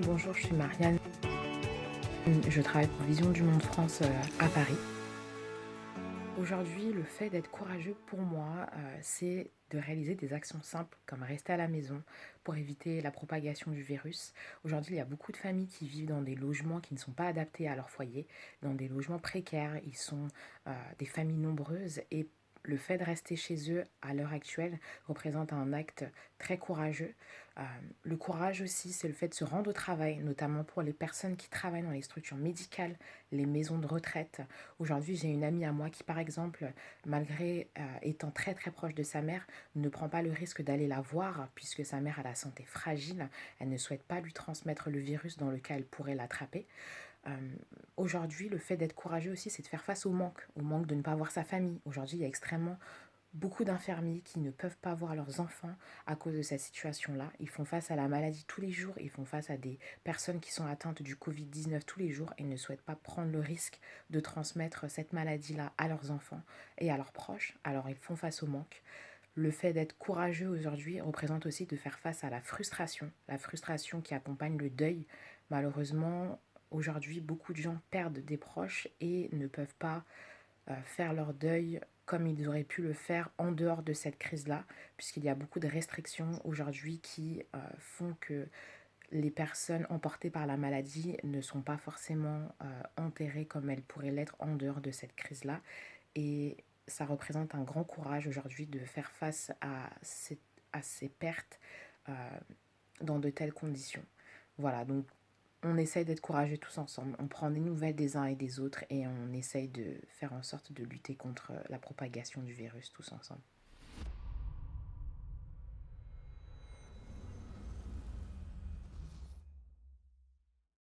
Bonjour, je suis Marianne. Je travaille pour Vision du Monde France à Paris. Aujourd'hui, le fait d'être courageux pour moi, c'est de réaliser des actions simples comme rester à la maison pour éviter la propagation du virus. Aujourd'hui, il y a beaucoup de familles qui vivent dans des logements qui ne sont pas adaptés à leur foyer, dans des logements précaires. Ils sont des familles nombreuses et le fait de rester chez eux à l'heure actuelle représente un acte très courageux. Euh, le courage aussi, c'est le fait de se rendre au travail, notamment pour les personnes qui travaillent dans les structures médicales, les maisons de retraite. Aujourd'hui, j'ai une amie à moi qui, par exemple, malgré étant très très proche de sa mère, ne prend pas le risque d'aller la voir puisque sa mère a la santé fragile. Elle ne souhaite pas lui transmettre le virus dans le cas elle pourrait l'attraper. Euh, Aujourd'hui, le fait d'être courageux aussi, c'est de faire face au manque de ne pas voir sa famille. Aujourd'hui, il y a extrêmement beaucoup d'infirmiers qui ne peuvent pas voir leurs enfants à cause de cette situation-là. Ils font face à la maladie tous les jours, ils font face à des personnes qui sont atteintes du Covid-19 tous les jours et ne souhaitent pas prendre le risque de transmettre cette maladie-là à leurs enfants et à leurs proches. Alors ils font face au manque. Le fait d'être courageux aujourd'hui représente aussi de faire face à la frustration qui accompagne le deuil. Malheureusement, aujourd'hui, beaucoup de gens perdent des proches et ne peuvent pas faire leur deuil comme ils auraient pu le faire en dehors de cette crise-là, puisqu'il y a beaucoup de restrictions aujourd'hui qui font que les personnes emportées par la maladie ne sont pas forcément enterrées comme elles pourraient l'être en dehors de cette crise-là. Et ça représente un grand courage aujourd'hui de faire face à ces pertes euh, dans de telles conditions. Voilà, donc on essaye d'être courageux tous ensemble. On prend des nouvelles des uns et des autres et on essaye de faire en sorte de lutter contre la propagation du virus tous ensemble.